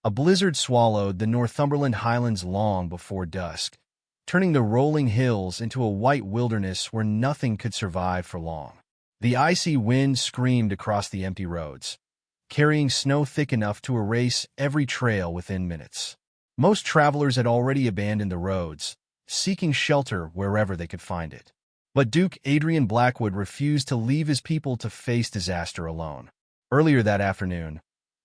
A blizzard swallowed the Northumberland Highlands long before dusk, turning the rolling hills into a white wilderness where nothing could survive for long. The icy wind screamed across the empty roads, carrying snow thick enough to erase every trail within minutes. Most travelers had already abandoned the roads, seeking shelter wherever they could find it. But Duke Adrian Blackwood refused to leave his people to face disaster alone. Earlier that afternoon,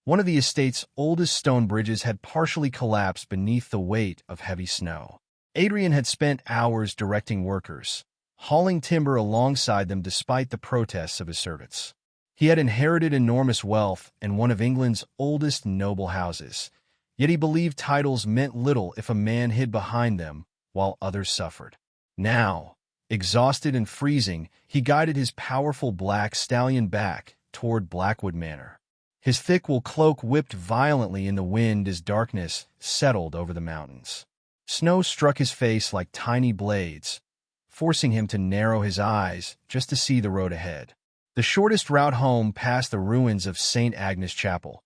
one of the estate's oldest stone bridges had partially collapsed beneath the weight of heavy snow. Adrian had spent hours directing workers, hauling timber alongside them despite the protests of his servants. He had inherited enormous wealth and one of England's oldest noble houses, yet he believed titles meant little if a man hid behind them while others suffered. Now, exhausted and freezing, he guided his powerful black stallion back toward Blackwood Manor. His thick wool cloak whipped violently in the wind as darkness settled over the mountains. Snow struck his face like tiny blades, forcing him to narrow his eyes just to see the road ahead. The shortest route home passed the ruins of St. Agnes Chapel,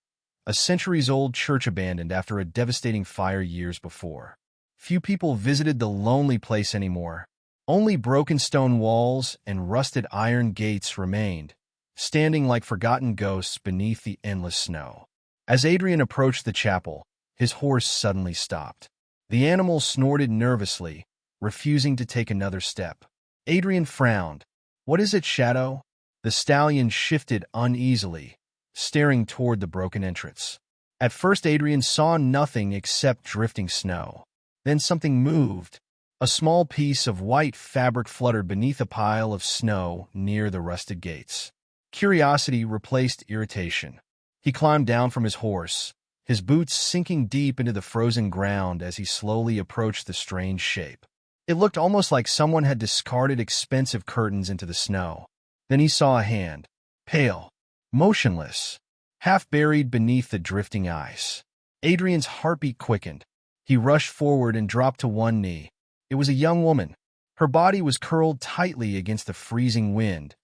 a centuries-old church abandoned after a devastating fire years before. Few people visited the lonely place anymore. Only broken stone walls and rusted iron gates remained, standing like forgotten ghosts beneath the endless snow. As Adrian approached the chapel, his horse suddenly stopped. The animal snorted nervously, refusing to take another step. Adrian frowned. "What is it, Shadow?" The stallion shifted uneasily, staring toward the broken entrance. At first Adrian saw nothing except drifting snow. Then something moved. A small piece of white fabric fluttered beneath a pile of snow near the rusted gates. Curiosity replaced irritation. He climbed down from his horse, his boots sinking deep into the frozen ground as he slowly approached the strange shape. It looked almost like someone had discarded expensive curtains into the snow. Then he saw a hand, pale, motionless, half buried beneath the drifting ice. Adrian's heartbeat quickened. He rushed forward and dropped to one knee. It was a young woman. Her body was curled tightly against the freezing wind,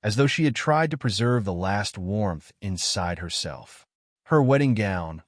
as though she had tried to preserve the last warmth inside herself. Her wedding gown,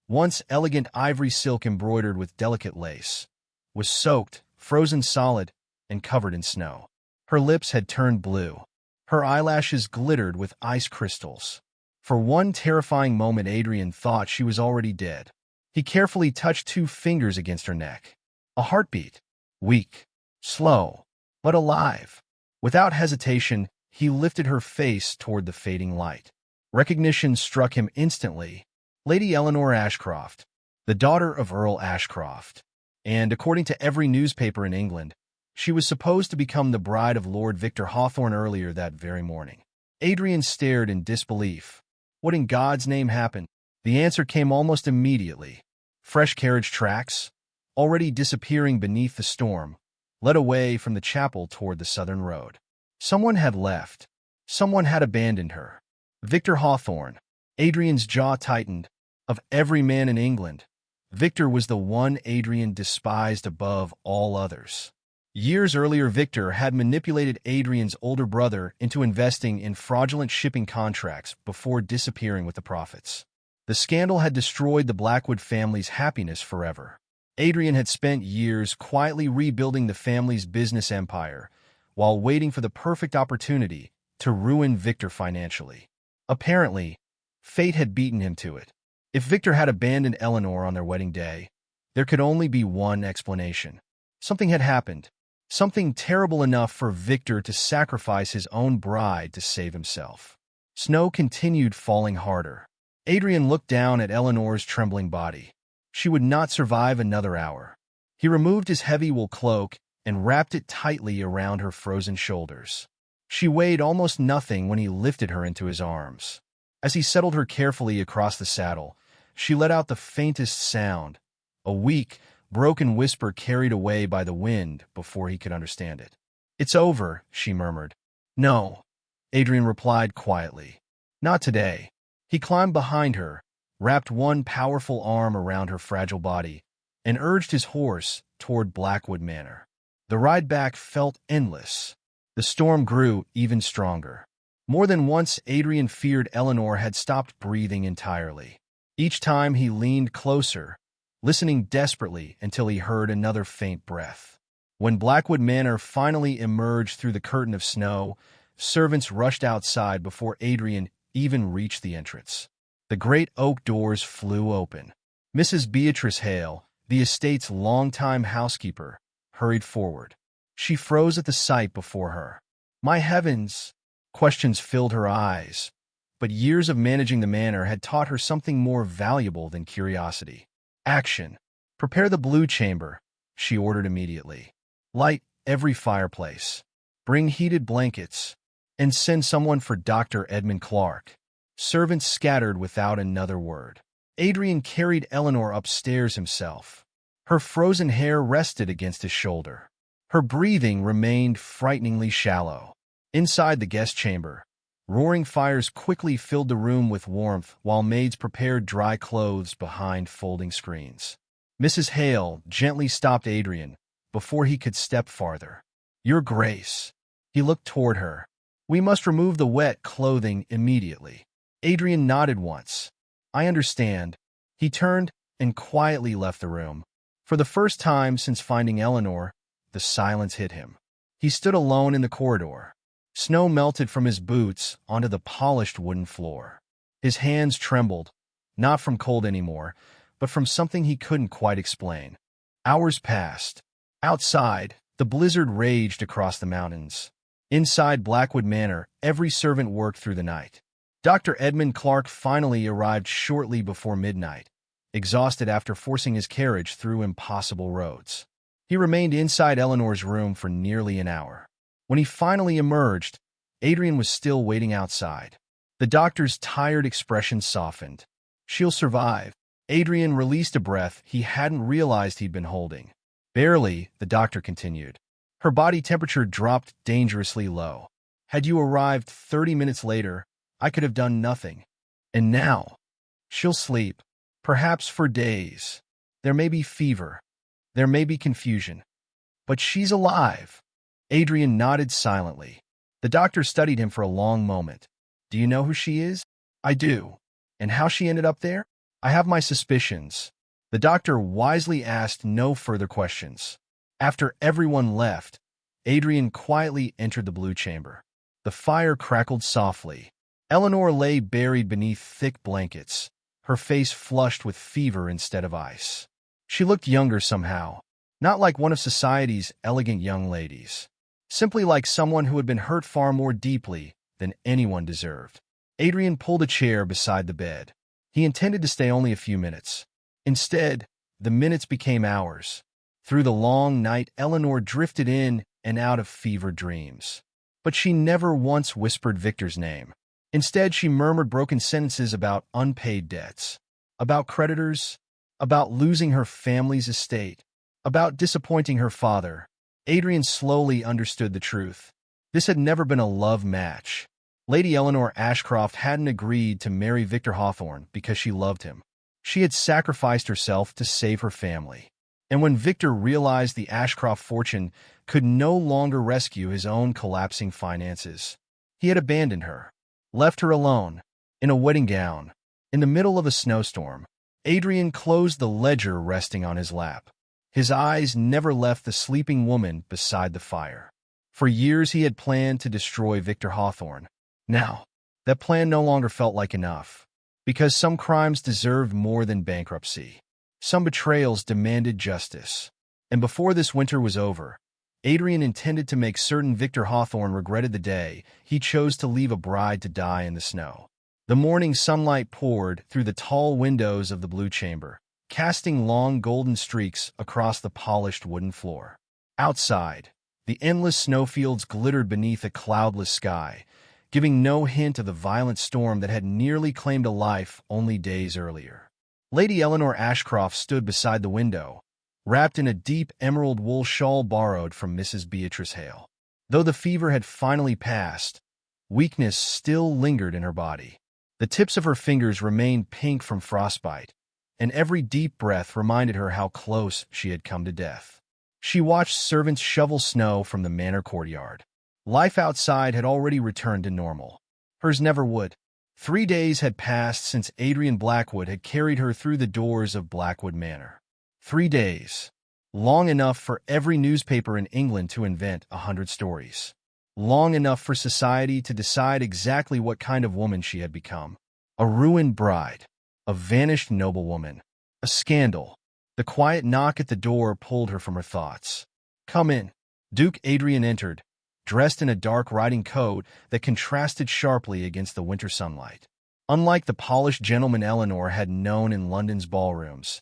once elegant ivory silk embroidered with delicate lace, was soaked, frozen solid, and covered in snow. Her lips had turned blue. Her eyelashes glittered with ice crystals. For one terrifying moment Adrian thought she was already dead. He carefully touched 2 fingers against her neck. A heartbeat. Weak, slow, but alive. Without hesitation, he lifted her face toward the fading light. Recognition struck him instantly. Lady Eleanor Ashcroft, the daughter of Earl Ashcroft. And according to every newspaper in England, she was supposed to become the bride of Lord Victor Hawthorne earlier that very morning. Adrian stared in disbelief. What in God's name happened? The answer came almost immediately. Fresh carriage tracks, already disappearing beneath the storm, led away from the chapel toward the southern road. Someone had left. Someone had abandoned her. Victor Hawthorne. Adrian's jaw tightened. Of every man in England, Victor was the one Adrian despised above all others. Years earlier, Victor had manipulated Adrian's older brother into investing in fraudulent shipping contracts before disappearing with the profits. The scandal had destroyed the Blackwood family's happiness forever. Adrian had spent years quietly rebuilding the family's business empire while waiting for the perfect opportunity to ruin Victor financially. Apparently, fate had beaten him to it. If Victor had abandoned Eleanor on their wedding day, there could only be one explanation. Something had happened. Something terrible enough for Victor to sacrifice his own bride to save himself. Snow continued falling harder. Adrian looked down at Eleanor's trembling body. She would not survive another hour. He removed his heavy wool cloak and wrapped it tightly around her frozen shoulders. She weighed almost nothing when he lifted her into his arms. As he settled her carefully across the saddle, she let out the faintest sound, a weak, broken whisper carried away by the wind before he could understand it. "It's over," she murmured. "No," Adrian replied quietly. "Not today." He climbed behind her, wrapped one powerful arm around her fragile body, and urged his horse toward Blackwood Manor. The ride back felt endless. The storm grew even stronger. More than once, Adrian feared Eleanor had stopped breathing entirely. Each time he leaned closer, listening desperately until he heard another faint breath. When Blackwood Manor finally emerged through the curtain of snow, servants rushed outside before Adrian even reached the entrance. The great oak doors flew open. Mrs. Beatrice Hale, the estate's longtime housekeeper, hurried forward. She froze at the sight before her. My heavens! Questions filled her eyes, but years of managing the manor had taught her something more valuable than curiosity. Action! Prepare the blue chamber, she ordered immediately. Light every fireplace. Bring heated blankets. And send someone for Dr. Edmund Clark. Servants scattered without another word. Adrian carried Eleanor upstairs himself. Her frozen hair rested against his shoulder. Her breathing remained frighteningly shallow. Inside the guest chamber, roaring fires quickly filled the room with warmth while maids prepared dry clothes behind folding screens. Mrs. Hale gently stopped Adrian before he could step farther. Your Grace. He looked toward her. We must remove the wet clothing immediately. Adrian nodded once. I understand. He turned and quietly left the room. For the first time since finding Eleanor, the silence hit him. He stood alone in the corridor. Snow melted from his boots onto the polished wooden floor. His hands trembled, not from cold anymore, but from something he couldn't quite explain. Hours passed. Outside, the blizzard raged across the mountains. Inside Blackwood Manor, every servant worked through the night. Dr. Edmund Clark finally arrived shortly before midnight, exhausted after forcing his carriage through impossible roads. He remained inside Eleanor's room for nearly an hour. When he finally emerged, Adrian was still waiting outside. The doctor's tired expression softened. She'll survive. Adrian released a breath he hadn't realized he'd been holding. Barely, the doctor continued. Her body temperature dropped dangerously low. Had you arrived 30 minutes later, I could have done nothing. And now, she'll sleep, perhaps for days. There may be fever. There may be confusion. But she's alive. Adrian nodded silently. The doctor studied him for a long moment. Do you know who she is? I do. And how she ended up there? I have my suspicions. The doctor wisely asked no further questions. After everyone left, Adrian quietly entered the blue chamber. The fire crackled softly. Eleanor lay buried beneath thick blankets, her face flushed with fever instead of ice. She looked younger somehow, not like one of society's elegant young ladies. Simply like someone who had been hurt far more deeply than anyone deserved. Adrian pulled a chair beside the bed. He intended to stay only a few minutes. Instead, the minutes became hours. Through the long night, Eleanor drifted in and out of fevered dreams. But she never once whispered Victor's name. Instead, she murmured broken sentences about unpaid debts, about creditors, about losing her family's estate, about disappointing her father. Adrian slowly understood the truth. This had never been a love match. Lady Eleanor Ashcroft hadn't agreed to marry Victor Hawthorne because she loved him. She had sacrificed herself to save her family. And when Victor realized the Ashcroft fortune could no longer rescue his own collapsing finances, he had abandoned her, left her alone, in a wedding gown, in the middle of a snowstorm. Adrian closed the ledger resting on his lap. His eyes never left the sleeping woman beside the fire. For years he had planned to destroy Victor Hawthorne. Now, that plan no longer felt like enough, because some crimes deserved more than bankruptcy. Some betrayals demanded justice. And before this winter was over, Adrian intended to make certain Victor Hawthorne regretted the day he chose to leave a bride to die in the snow. The morning sunlight poured through the tall windows of the blue chamber, casting long golden streaks across the polished wooden floor. Outside, the endless snowfields glittered beneath a cloudless sky, giving no hint of the violent storm that had nearly claimed a life only days earlier. Lady Eleanor Ashcroft stood beside the window, wrapped in a deep emerald wool shawl borrowed from Mrs. Beatrice Hale. Though the fever had finally passed, weakness still lingered in her body. The tips of her fingers remained pink from frostbite, and every deep breath reminded her how close she had come to death. She watched servants shovel snow from the manor courtyard. Life outside had already returned to normal. Hers never would. 3 days had passed since Adrian Blackwood had carried her through the doors of Blackwood Manor. 3 days. Long enough for every newspaper in England to invent 100 stories. Long enough for society to decide exactly what kind of woman she had become. A ruined bride. A vanished noblewoman. A scandal. The quiet knock at the door pulled her from her thoughts. "Come in." Duke Adrian entered, dressed in a dark riding coat that contrasted sharply against the winter sunlight. Unlike the polished gentleman Eleanor had known in London's ballrooms,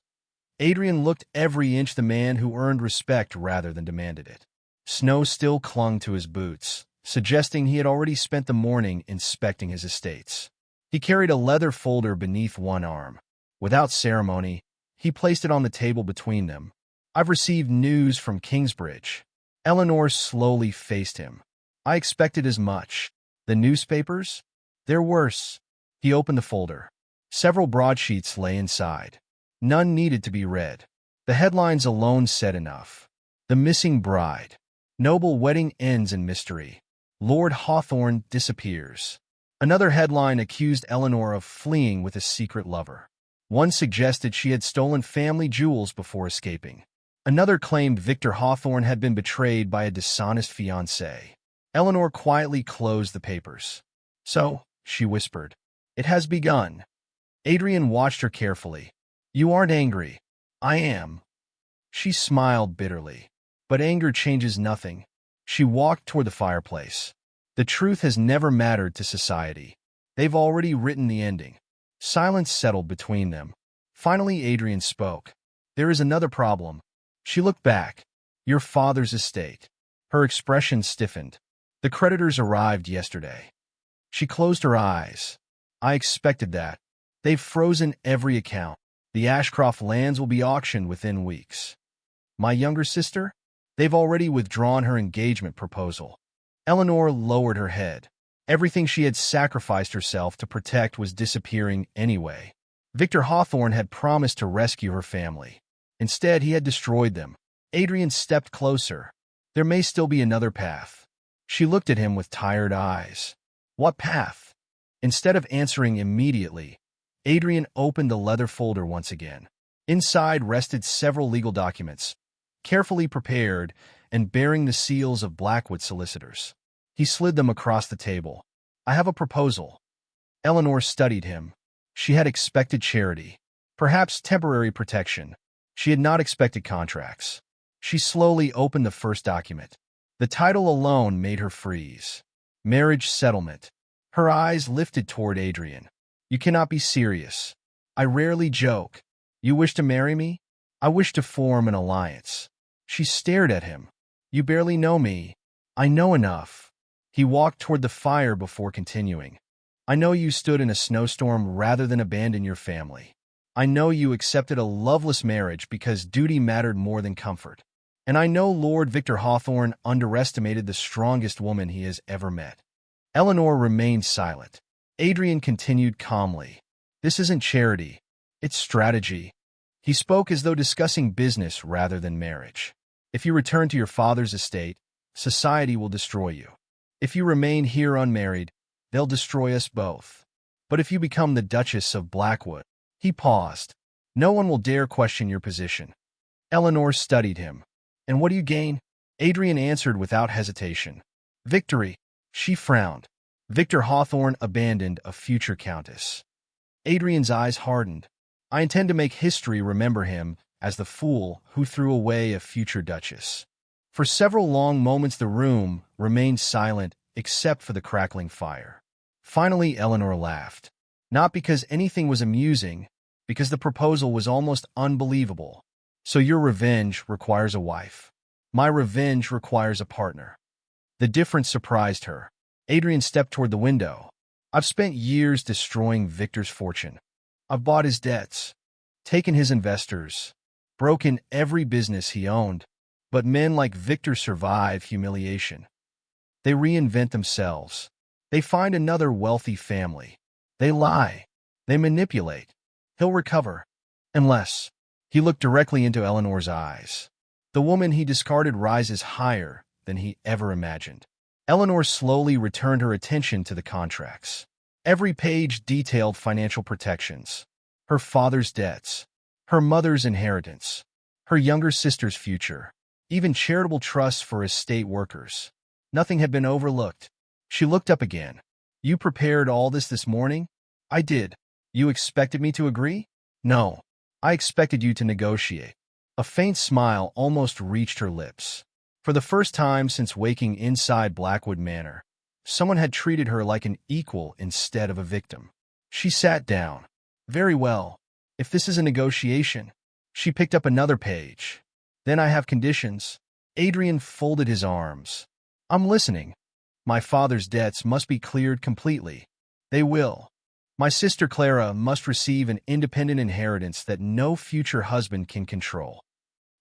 Adrian looked every inch the man who earned respect rather than demanded it. Snow still clung to his boots, suggesting he had already spent the morning inspecting his estates. He carried a leather folder beneath one arm. Without ceremony, he placed it on the table between them. "I've received news from Kingsbridge." Eleanor slowly faced him. "I expected as much. The newspapers? They're worse." He opened the folder. Several broadsheets lay inside. None needed to be read. The headlines alone said enough. "The Missing Bride." "Noble Wedding Ends in Mystery." "Lord Hawthorne Disappears." Another headline accused Eleanor of fleeing with a secret lover. One suggested she had stolen family jewels before escaping. Another claimed Victor Hawthorne had been betrayed by a dishonest fiancé. Eleanor quietly closed the papers. "So," she whispered, "it has begun." Adrian watched her carefully. "You aren't angry." "I am." She smiled bitterly. "But anger changes nothing." She walked toward the fireplace. "The truth has never mattered to society. They've already written the ending." Silence settled between them. Finally, Adrian spoke. "There is another problem." She looked back. "Your father's estate." Her expression stiffened. "The creditors arrived yesterday." She closed her eyes. "I expected that. They've frozen every account. The Ashcroft lands will be auctioned within weeks." "My younger sister?" "They've already withdrawn her engagement proposal." Eleanor lowered her head. Everything she had sacrificed herself to protect was disappearing anyway. Victor Hawthorne had promised to rescue her family. Instead, he had destroyed them. Adrian stepped closer. "There may still be another path." She looked at him with tired eyes. "What path?" Instead of answering immediately, Adrian opened the leather folder once again. Inside rested several legal documents, carefully prepared and bearing the seals of Blackwood solicitors. He slid them across the table. "I have a proposal." Eleanor studied him. She had expected charity, perhaps temporary protection. She had not expected contracts. She slowly opened the first document. The title alone made her freeze. "Marriage Settlement." Her eyes lifted toward Adrian. "You cannot be serious." "I rarely joke." "You wish to marry me?" "I wish to form an alliance." She stared at him. "You barely know me." "I know enough." He walked toward the fire before continuing. "I know you stood in a snowstorm rather than abandon your family. I know you accepted a loveless marriage because duty mattered more than comfort. And I know Lord Victor Hawthorne underestimated the strongest woman he has ever met." Eleanor remained silent. Adrian continued calmly. "This isn't charity. It's strategy." He spoke as though discussing business rather than marriage. "If you return to your father's estate, society will destroy you. If you remain here unmarried, they'll destroy us both. But if you become the Duchess of Blackwood—" He paused. "No one will dare question your position." Eleanor studied him. "And what do you gain?" Adrian answered without hesitation. "Victory." She frowned. Victor Hawthorne abandoned a future countess. Adrian's eyes hardened. "I intend to make history remember him as the fool who threw away a future duchess." For several long moments the room remained silent except for the crackling fire. Finally Eleanor laughed. Not because anything was amusing, because the proposal was almost unbelievable. "So your revenge requires a wife. My revenge requires a partner." The difference surprised her. Adrian stepped toward the window. "I've spent years destroying Victor's fortune. I've bought his debts, taken his investors, broken every business he owned. But men like Victor survive humiliation. They reinvent themselves. They find another wealthy family. They lie. They manipulate. He'll recover. Unless—" He looked directly into Eleanor's eyes. "The woman he discarded rises higher than he ever imagined." Eleanor slowly returned her attention to the contracts. Every page detailed financial protections, her father's debts, her mother's inheritance, her younger sister's future, even charitable trusts for estate workers. Nothing had been overlooked. She looked up again. You prepared all this morning? I did. You expected me to agree? No. I expected you to negotiate. A faint smile almost reached her lips. For the first time since waking inside Blackwood Manor, someone had treated her like an equal instead of a victim. She sat down. Very well. If this is a negotiation. She picked up another page. Then I have conditions. Adrian folded his arms. I'm listening. My father's debts must be cleared completely. They will. My sister Clara must receive an independent inheritance that no future husband can control.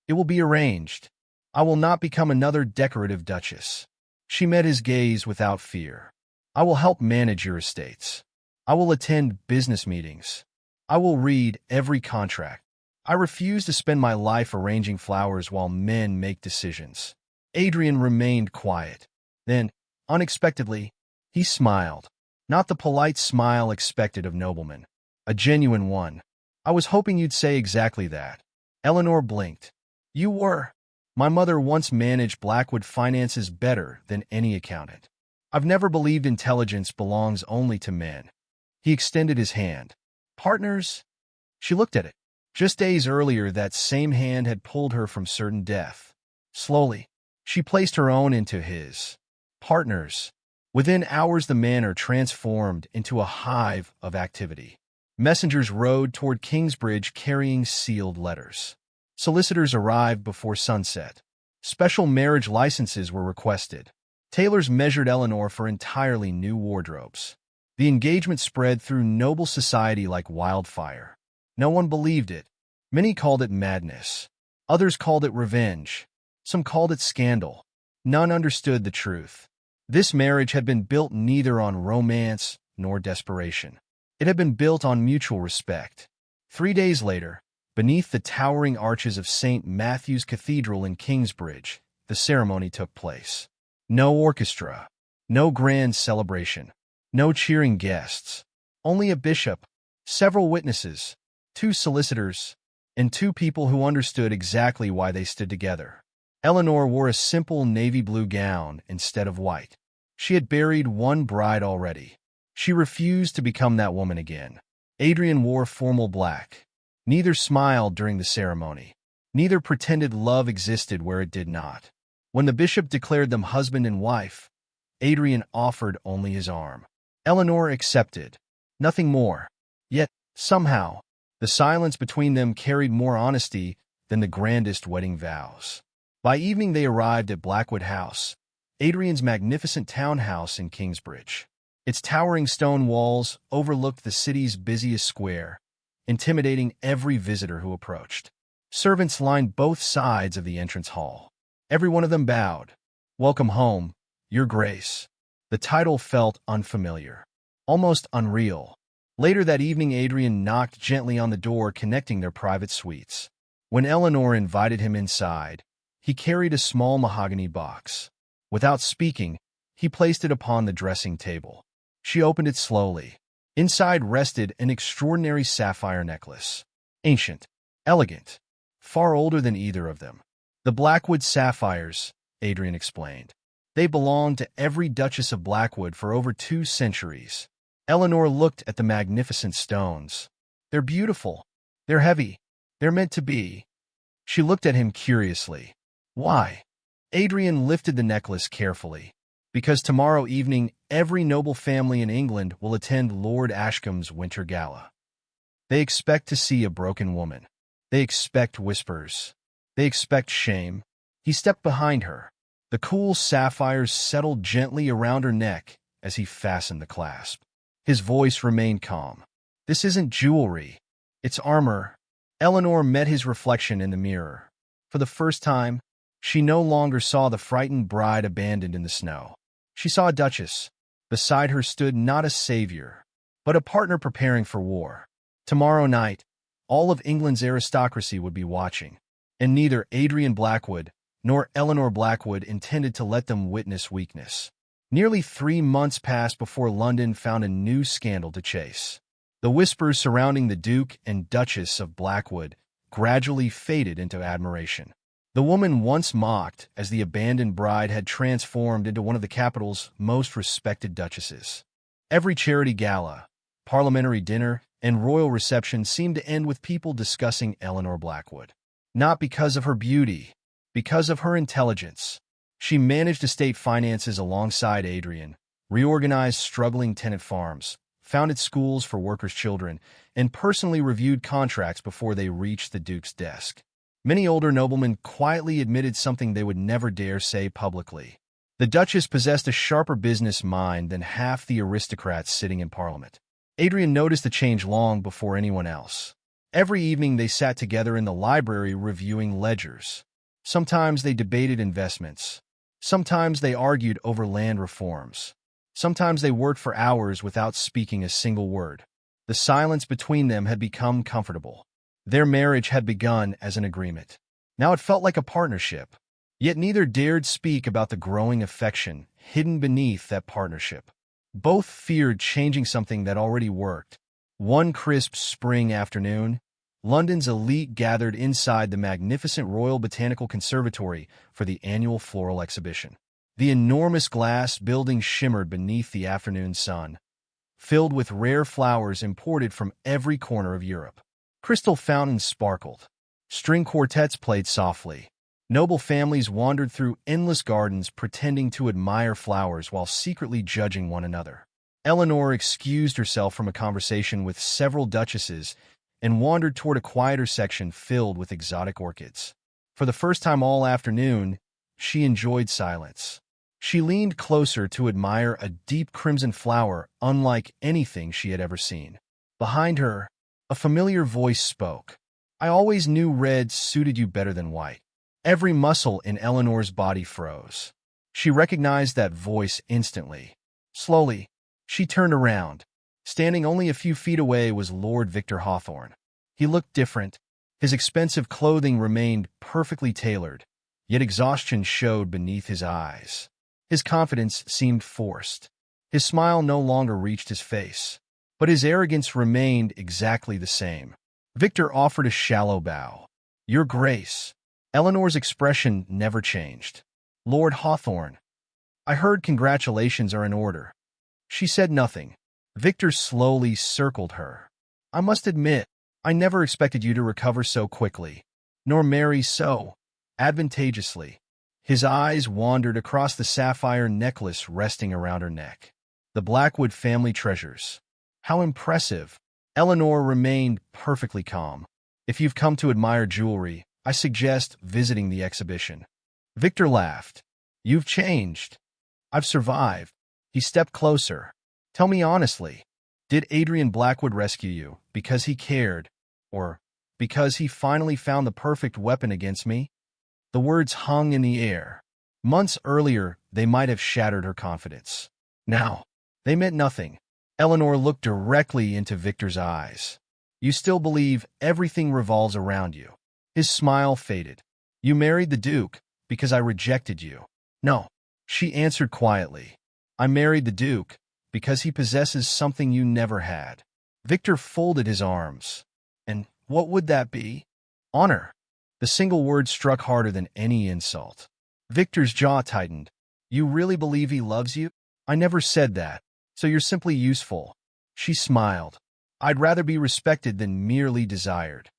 It will be arranged. I will not become another decorative duchess. She met his gaze without fear. I will help manage your estates. I will attend business meetings. I will read every contract. I refuse to spend my life arranging flowers while men make decisions. Adrian remained quiet. Then, unexpectedly, he smiled. Not the polite smile expected of noblemen. A genuine one. I was hoping you'd say exactly that. Eleanor blinked. You were. My mother once managed Blackwood finances better than any accountant. I've never believed intelligence belongs only to men. He extended his hand. Partners? She looked at it. Just days earlier, that same hand had pulled her from certain death. Slowly, she placed her own into his. Partners. Within hours, the manor transformed into a hive of activity. Messengers rode toward Kingsbridge carrying sealed letters. Solicitors arrived before sunset. Special marriage licenses were requested. Tailors measured Eleanor for entirely new wardrobes. The engagement spread through noble society like wildfire. No one believed it. Many called it madness. Others called it revenge. Some called it scandal. None understood the truth. This marriage had been built neither on romance nor desperation. It had been built on mutual respect. 3 days later, beneath the towering arches of St. Matthew's Cathedral in Kingsbridge, the ceremony took place. No orchestra, no grand celebration, no cheering guests, only a bishop, several witnesses, 2 solicitors, and 2 people who understood exactly why they stood together. Eleanor wore a simple navy blue gown instead of white. She had buried one bride already. She refused to become that woman again. Adrian wore formal black. Neither smiled during the ceremony. Neither pretended love existed where it did not. When the bishop declared them husband and wife, Adrian offered only his arm. Eleanor accepted. Nothing more. Yet, somehow, the silence between them carried more honesty than the grandest wedding vows. By evening they arrived at Blackwood House, Adrian's magnificent townhouse in Kingsbridge. Its towering stone walls overlooked the city's busiest square, intimidating every visitor who approached. Servants lined both sides of the entrance hall. Every one of them bowed. Welcome home, Your Grace. The title felt unfamiliar, almost unreal. Later that evening, Adrian knocked gently on the door connecting their private suites. When Eleanor invited him inside, he carried a small mahogany box. Without speaking, he placed it upon the dressing table. She opened it slowly. Inside rested an extraordinary sapphire necklace. Ancient, elegant, far older than either of them. The Blackwood sapphires, Adrian explained. They belonged to every Duchess of Blackwood for over 2 centuries. Eleanor looked at the magnificent stones. They're beautiful. They're heavy. They're meant to be. She looked at him curiously. Why? Adrian lifted the necklace carefully. Because tomorrow evening, every noble family in England will attend Lord Ashcombe's winter gala. They expect to see a broken woman. They expect whispers. They expect shame. He stepped behind her. The cool sapphires settled gently around her neck as he fastened the clasp. His voice remained calm. This isn't jewelry. It's armor. Eleanor met his reflection in the mirror. For the first time, she no longer saw the frightened bride abandoned in the snow. She saw a duchess. Beside her stood not a savior, but a partner preparing for war. Tomorrow night, all of England's aristocracy would be watching, and neither Adrian Blackwood nor Eleanor Blackwood intended to let them witness weakness. Nearly 3 months passed before London found a new scandal to chase. The whispers surrounding the Duke and Duchess of Blackwood gradually faded into admiration. The woman once mocked as the abandoned bride had transformed into one of the capital's most respected duchesses. Every charity gala, parliamentary dinner, and royal reception seemed to end with people discussing Eleanor Blackwood. Not because of her beauty, because of her intelligence. She managed estate finances alongside Adrian, reorganized struggling tenant farms, founded schools for workers' children, and personally reviewed contracts before they reached the Duke's desk. Many older noblemen quietly admitted something they would never dare say publicly. The Duchess possessed a sharper business mind than half the aristocrats sitting in Parliament. Adrian noticed the change long before anyone else. Every evening they sat together in the library reviewing ledgers. Sometimes they debated investments. Sometimes they argued over land reforms. Sometimes they worked for hours without speaking a single word. The silence between them had become comfortable. Their marriage had begun as an agreement. Now it felt like a partnership. Yet neither dared speak about the growing affection hidden beneath that partnership. Both feared changing something that already worked. One crisp spring afternoon, London's elite gathered inside the magnificent Royal Botanical Conservatory for the annual floral exhibition. The enormous glass building shimmered beneath the afternoon sun, filled with rare flowers imported from every corner of Europe. Crystal fountains sparkled. String quartets played softly. Noble families wandered through endless gardens pretending to admire flowers while secretly judging one another. Eleanor excused herself from a conversation with several duchesses and wandered toward a quieter section filled with exotic orchids. For the first time all afternoon, she enjoyed silence. She leaned closer to admire a deep crimson flower unlike anything she had ever seen. Behind her, a familiar voice spoke. "I always knew red suited you better than white." Every muscle in Eleanor's body froze. She recognized that voice instantly. Slowly, she turned around. Standing only a few feet away was Lord Victor Hawthorne. He looked different. His expensive clothing remained perfectly tailored, yet exhaustion showed beneath his eyes. His confidence seemed forced. His smile no longer reached his face, but his arrogance remained exactly the same. Victor offered a shallow bow. "Your Grace." Eleanor's expression never changed. "Lord Hawthorne, I heard congratulations are in order." She said nothing. Victor slowly circled her. "I must admit, I never expected you to recover so quickly, nor marry so advantageously." His eyes wandered across the sapphire necklace resting around her neck. The Blackwood family treasures. How impressive. Eleanor remained perfectly calm. "If you've come to admire jewelry, I suggest visiting the exhibition." Victor laughed. "You've changed." "I've survived." He stepped closer. "Tell me honestly, did Adrian Blackwood rescue you because he cared, or because he finally found the perfect weapon against me?" The words hung in the air. Months earlier, they might have shattered her confidence. Now, they meant nothing. Eleanor looked directly into Victor's eyes. "You still believe everything revolves around you?" His smile faded. "You married the Duke because I rejected you." "No," she answered quietly. "I married the Duke because he possesses something you never had." Victor folded his arms. "And what would that be?" "Honor." The single word struck harder than any insult. Victor's jaw tightened. "You really believe he loves you?" "I never said that. So you're simply useful." She smiled. "I'd rather be respected than merely desired."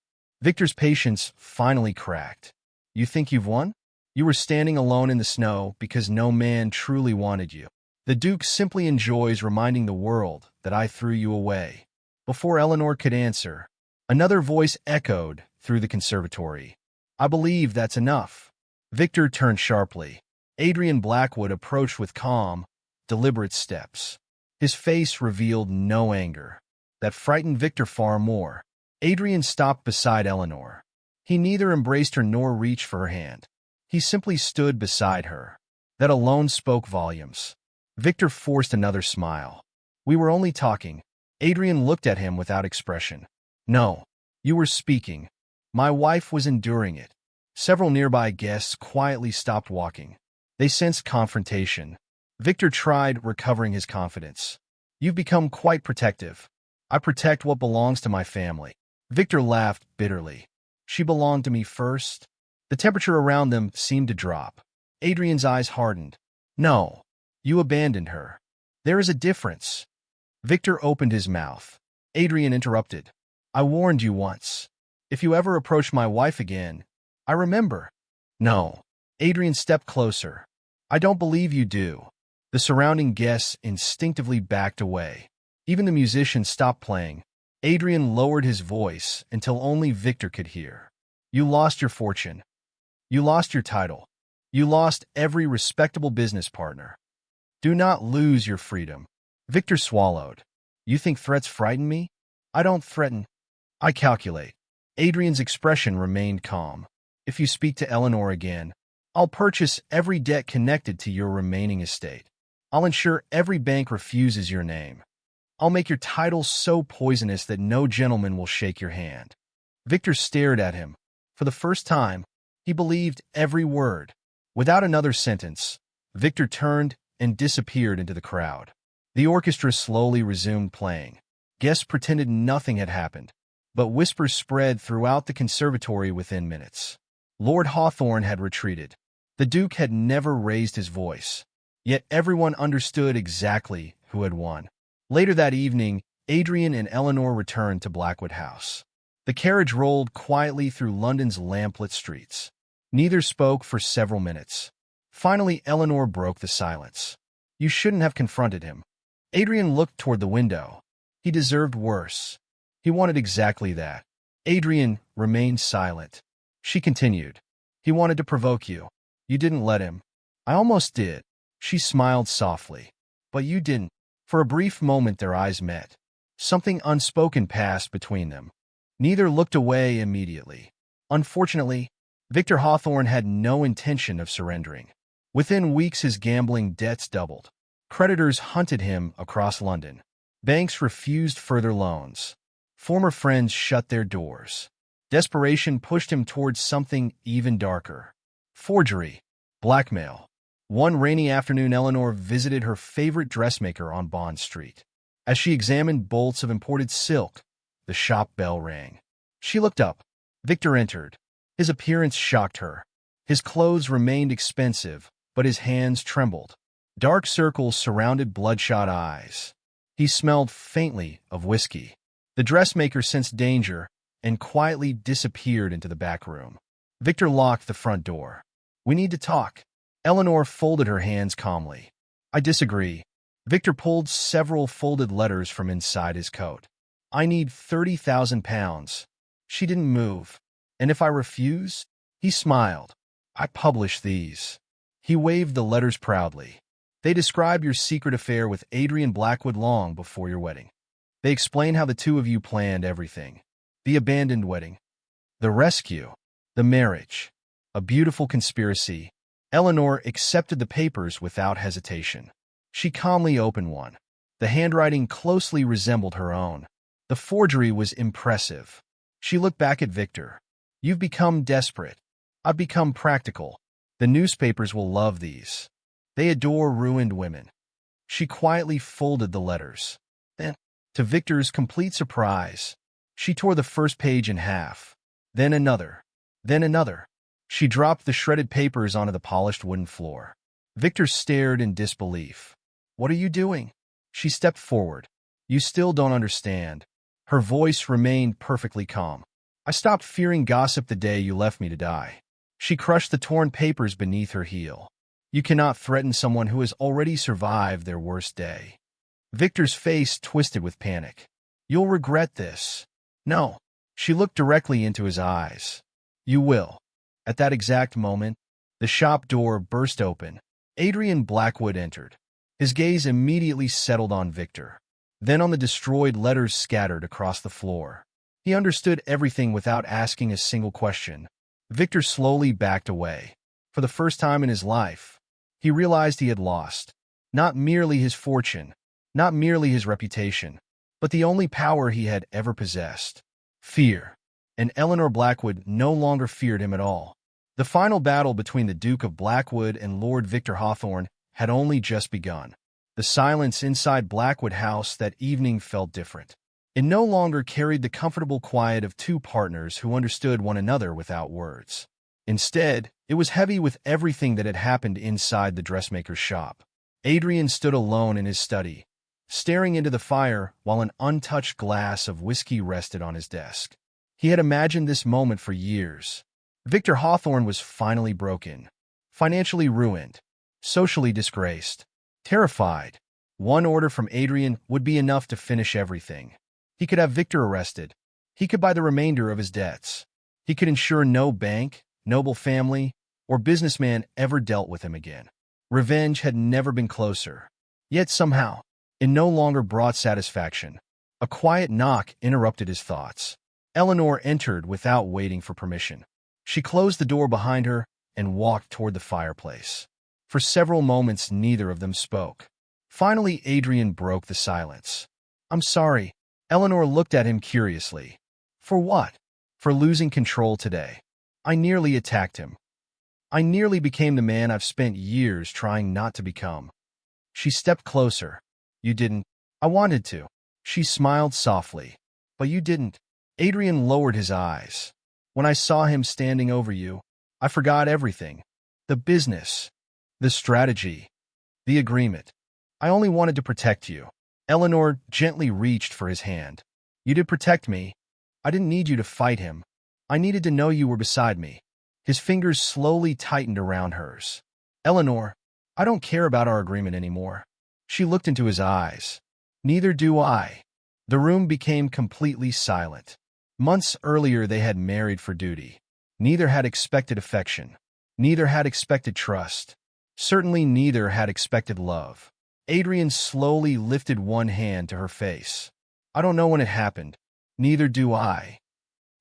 Victor's patience finally cracked. "You think you've won? You were standing alone in the snow because no man truly wanted you. The Duke simply enjoys reminding the world that I threw you away." Before Eleanor could answer, another voice echoed through the conservatory. "I believe that's enough." Victor turned sharply. Adrian Blackwood approached with calm, deliberate steps. His face revealed no anger. That frightened Victor far more. Adrian stopped beside Eleanor. He neither embraced her nor reached for her hand. He simply stood beside her. That alone spoke volumes. Victor forced another smile. "We were only talking." Adrian looked at him without expression. "No, you were speaking. My wife was enduring it." Several nearby guests quietly stopped walking. They sensed confrontation. Victor tried recovering his confidence. You've become quite protective. I protect what belongs to my family. Victor laughed bitterly. She belonged to me first. The temperature around them seemed to drop. Adrian's eyes hardened. No, you abandoned her. There is a difference. Victor opened his mouth. Adrian interrupted. I warned you once. If you ever approach my wife again, I remember. No. Adrian stepped closer. I don't believe you do. The surrounding guests instinctively backed away. Even the musicians stopped playing. Adrian lowered his voice until only Victor could hear. You lost your fortune. You lost your title. You lost every respectable business partner. Do not lose your freedom. Victor swallowed. You think threats frighten me? I don't threaten. I calculate. Adrian's expression remained calm. If you speak to Eleanor again, I'll purchase every debt connected to your remaining estate. I'll ensure every bank refuses your name. I'll make your title so poisonous that no gentleman will shake your hand. Victor stared at him. For the first time, he believed every word. Without another sentence, Victor turned and disappeared into the crowd. The orchestra slowly resumed playing. Guests pretended nothing had happened, but whispers spread throughout the conservatory within minutes. Lord Hawthorne had retreated. The Duke had never raised his voice. Yet everyone understood exactly who had won. Later that evening, Adrian and Eleanor returned to Blackwood House. The carriage rolled quietly through London's lamplit streets. Neither spoke for several minutes. Finally, Eleanor broke the silence. You shouldn't have confronted him. Adrian looked toward the window. He deserved worse. He wanted exactly that. Adrian remained silent. She continued. He wanted to provoke you. You didn't let him. I almost did. She smiled softly. But you didn't. For a brief moment their eyes met. Something unspoken passed between them. Neither looked away immediately. Unfortunately, Victor Hawthorne had no intention of surrendering. Within weeks his gambling debts doubled. Creditors hunted him across London. Banks refused further loans. Former friends shut their doors. Desperation pushed him towards something even darker. Forgery. Blackmail. One rainy afternoon, Eleanor visited her favorite dressmaker on Bond Street. As she examined bolts of imported silk, the shop bell rang. She looked up. Victor entered. His appearance shocked her. His clothes remained expensive, but his hands trembled. Dark circles surrounded bloodshot eyes. He smelled faintly of whiskey. The dressmaker sensed danger and quietly disappeared into the back room. Victor locked the front door. We need to talk. Eleanor folded her hands calmly. I disagree. Victor pulled several folded letters from inside his coat. I need 30,000 pounds. She didn't move. And if I refuse? He smiled. I publish these. He waved the letters proudly. They describe your secret affair with Adrian Blackwood long before your wedding. They explain how the two of you planned everything. The abandoned wedding. The rescue. The marriage. A beautiful conspiracy. Eleanor accepted the papers without hesitation. She calmly opened one. The handwriting closely resembled her own. The forgery was impressive. She looked back at Victor. You've become desperate. I've become practical. The newspapers will love these. They adore ruined women. She quietly folded the letters. Then, to Victor's complete surprise, she tore the first page in half. Then another. Then another. She dropped the shredded papers onto the polished wooden floor. Victor stared in disbelief. What are you doing? She stepped forward. You still don't understand. Her voice remained perfectly calm. I stopped fearing gossip the day you left me to die. She crushed the torn papers beneath her heel. You cannot threaten someone who has already survived their worst day. Victor's face twisted with panic. You'll regret this. No. She looked directly into his eyes. You will. At that exact moment, the shop door burst open. Adrian Blackwood entered. His gaze immediately settled on Victor, then on the destroyed letters scattered across the floor. He understood everything without asking a single question. Victor slowly backed away. For the first time in his life, he realized he had lost. Not merely his fortune, not merely his reputation, but the only power he had ever possessed. Fear. And Eleanor Blackwood no longer feared him at all. The final battle between the Duke of Blackwood and Lord Victor Hawthorne had only just begun. The silence inside Blackwood House that evening felt different. It no longer carried the comfortable quiet of two partners who understood one another without words. Instead, it was heavy with everything that had happened inside the dressmaker's shop. Adrian stood alone in his study, staring into the fire while an untouched glass of whiskey rested on his desk. He had imagined this moment for years. Victor Hawthorne was finally broken, financially ruined, socially disgraced, terrified. One order from Adrian would be enough to finish everything. He could have Victor arrested. He could buy the remainder of his debts. He could ensure no bank, noble family, or businessman ever dealt with him again. Revenge had never been closer. Yet somehow, it no longer brought satisfaction. A quiet knock interrupted his thoughts. Eleanor entered without waiting for permission. She closed the door behind her and walked toward the fireplace. For several moments, neither of them spoke. Finally, Adrian broke the silence. "I'm sorry." Eleanor looked at him curiously. "For what?" "For losing control today. I nearly attacked him. I nearly became the man I've spent years trying not to become." She stepped closer. "You didn't." "I wanted to." She smiled softly. "But you didn't." Adrian lowered his eyes. "When I saw him standing over you, I forgot everything. The business, the strategy, the agreement. I only wanted to protect you." Eleanor gently reached for his hand. "You did protect me. I didn't need you to fight him. I needed to know you were beside me." His fingers slowly tightened around hers. "Eleanor, I don't care about our agreement anymore." She looked into his eyes. "Neither do I." The room became completely silent. Months earlier they had married for duty. Neither had expected affection. Neither had expected trust. Certainly neither had expected love. Adrian slowly lifted one hand to her face. "I don't know when it happened. Neither do I.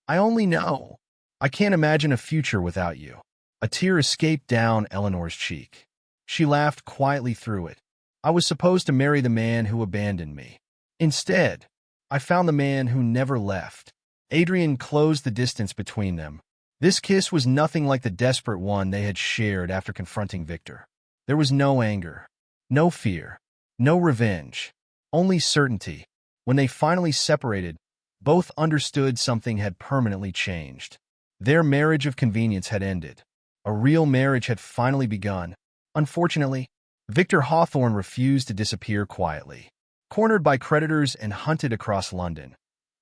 I only know I can't imagine a future without you." A tear escaped down Eleanor's cheek. She laughed quietly through it. "I was supposed to marry the man who abandoned me. Instead, I found the man who never left." Adrian closed the distance between them. This kiss was nothing like the desperate one they had shared after confronting Victor. There was no anger, no fear, no revenge, only certainty. When they finally separated, both understood something had permanently changed. Their marriage of convenience had ended. A real marriage had finally begun. Unfortunately, Victor Hawthorne refused to disappear quietly. Cornered by creditors and hunted across London,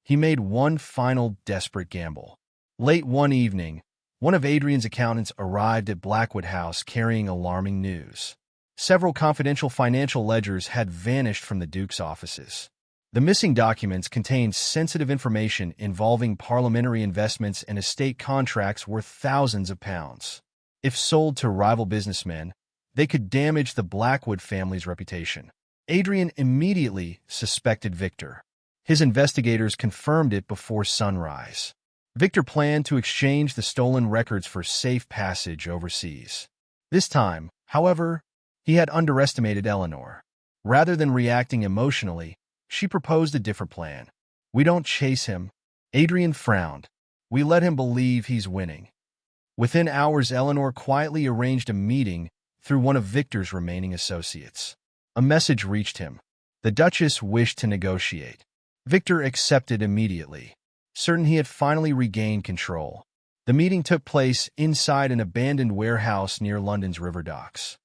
he made one final desperate gamble. Late one evening, one of Adrian's accountants arrived at Blackwood House carrying alarming news. Several confidential financial ledgers had vanished from the Duke's offices. The missing documents contained sensitive information involving parliamentary investments and estate contracts worth thousands of pounds. If sold to rival businessmen, they could damage the Blackwood family's reputation. Adrian immediately suspected Victor. His investigators confirmed it before sunrise. Victor planned to exchange the stolen records for safe passage overseas. This time, however, he had underestimated Eleanor. Rather than reacting emotionally, she proposed a different plan. "We don't chase him." Adrian frowned. "We let him believe he's winning." Within hours, Eleanor quietly arranged a meeting through one of Victor's remaining associates. A message reached him. The Duchess wished to negotiate. Victor accepted immediately, certain he had finally regained control. The meeting took place inside an abandoned warehouse near London's river docks.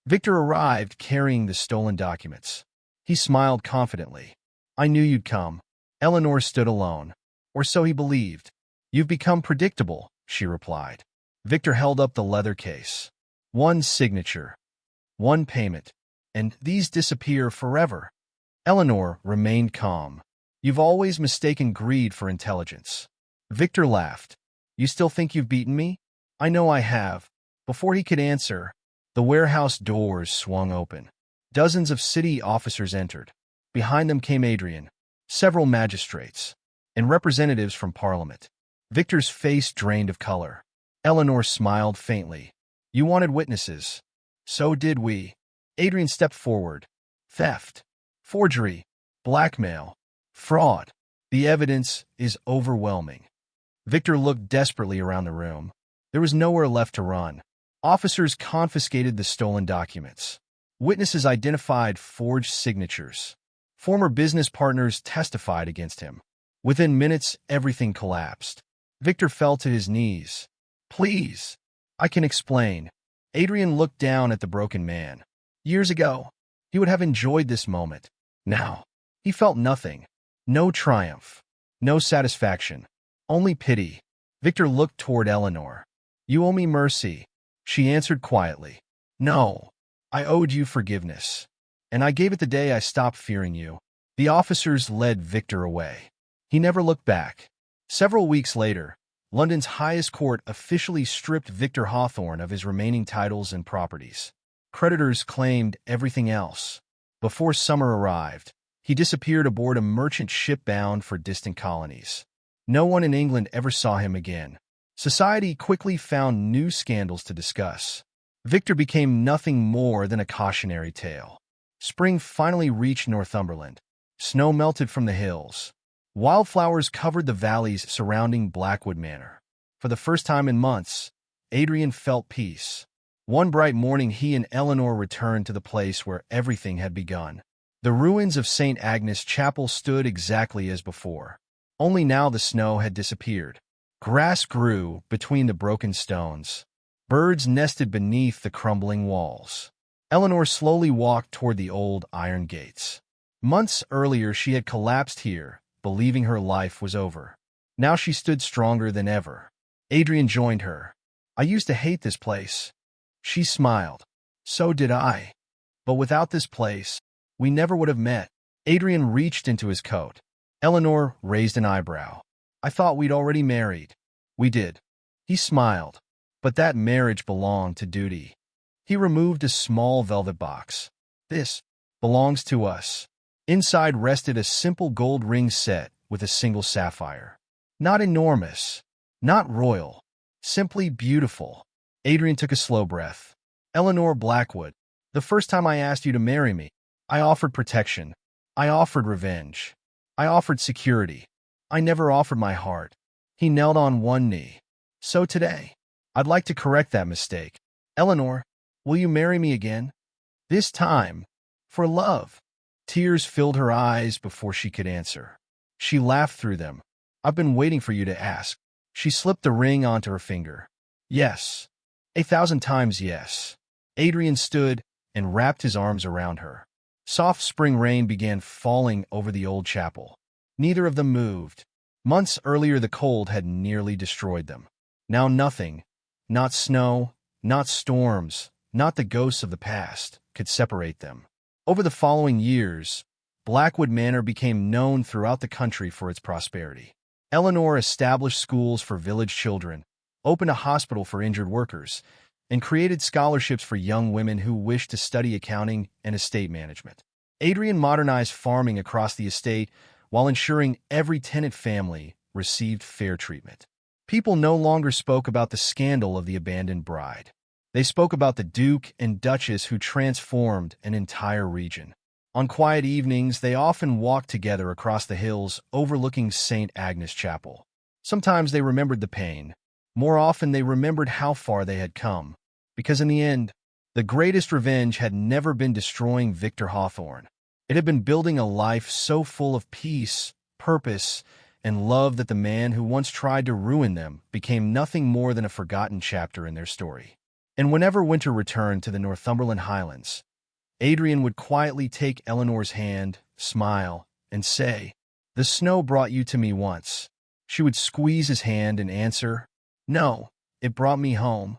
Victor arrived carrying the stolen documents. He smiled confidently. "I knew you'd come." Eleanor stood alone. Or so he believed. "You've become predictable," she replied. Victor held up the leather case. "One signature, one payment, and these disappear forever." Eleanor remained calm. "You've always mistaken greed for intelligence." Victor laughed. "You still think you've beaten me?" "I know I have." Before he could answer, the warehouse doors swung open. Dozens of city officers entered. Behind them came Adrian, several magistrates, and representatives from Parliament. Victor's face drained of color. Eleanor smiled faintly. "You wanted witnesses." "So did we." Adrian stepped forward. "Theft, forgery, blackmail, fraud. The evidence is overwhelming." Victor looked desperately around the room. There was nowhere left to run. Officers confiscated the stolen documents. Witnesses identified forged signatures. Former business partners testified against him. Within minutes, everything collapsed. Victor fell to his knees. "Please, I can explain." Adrian looked down at the broken man. Years ago, he would have enjoyed this moment. Now, he felt nothing. No triumph. No satisfaction. Only pity. Victor looked toward Eleanor. "You owe me mercy," she answered quietly. "No, I owed you forgiveness. And I gave it the day I stopped fearing you." The officers led Victor away. He never looked back. Several weeks later, London's highest court officially stripped Victor Hawthorne of his remaining titles and properties. Creditors claimed everything else. Before summer arrived, he disappeared aboard a merchant ship bound for distant colonies. No one in England ever saw him again. Society quickly found new scandals to discuss. Victor became nothing more than a cautionary tale. Spring finally reached Northumberland. Snow melted from the hills. Wildflowers covered the valleys surrounding Blackwood Manor. For the first time in months, Adrian felt peace. One bright morning, he and Eleanor returned to the place where everything had begun. The ruins of St. Agnes Chapel stood exactly as before. Only now the snow had disappeared. Grass grew between the broken stones. Birds nested beneath the crumbling walls. Eleanor slowly walked toward the old iron gates. Months earlier, she had collapsed here, believing her life was over. Now she stood stronger than ever. Adrian joined her. "I used to hate this place." She smiled. "So did I. But without this place, we never would have met." Adrian reached into his coat. Eleanor raised an eyebrow. "I thought we'd already married." "We did." He smiled. "But that marriage belonged to duty." He removed a small velvet box. "This belongs to us." Inside rested a simple gold ring set with a single sapphire. Not enormous, not royal, simply beautiful. Adrian took a slow breath. "Eleanor Blackwood, the first time I asked you to marry me, I offered protection. I offered revenge. I offered security. I never offered my heart." He knelt on one knee. "So today, I'd like to correct that mistake. Eleanor, will you marry me again? This time, for love." Tears filled her eyes before she could answer. She laughed through them. "I've been waiting for you to ask." She slipped the ring onto her finger. "Yes. 1,000 times yes." Adrian stood and wrapped his arms around her. Soft spring rain began falling over the old chapel. Neither of them moved. Months earlier, the cold had nearly destroyed them. Now nothing, not snow, not storms, not the ghosts of the past, could separate them. Over the following years, Blackwood Manor became known throughout the country for its prosperity. Eleanor established schools for village children, opened a hospital for injured workers, and created scholarships for young women who wished to study accounting and estate management. Adrian modernized farming across the estate while ensuring every tenant family received fair treatment. People no longer spoke about the scandal of the abandoned bride. They spoke about the Duke and Duchess who transformed an entire region. On quiet evenings, they often walked together across the hills overlooking St. Agnes Chapel. Sometimes they remembered the pain. More often, they remembered how far they had come. Because in the end, the greatest revenge had never been destroying Victor Hawthorne. It had been building a life so full of peace, purpose, and love that the man who once tried to ruin them became nothing more than a forgotten chapter in their story. And whenever winter returned to the Northumberland Highlands, Adrian would quietly take Eleanor's hand, smile, and say, "The snow brought you to me once." She would squeeze his hand and answer, "No, it brought me home."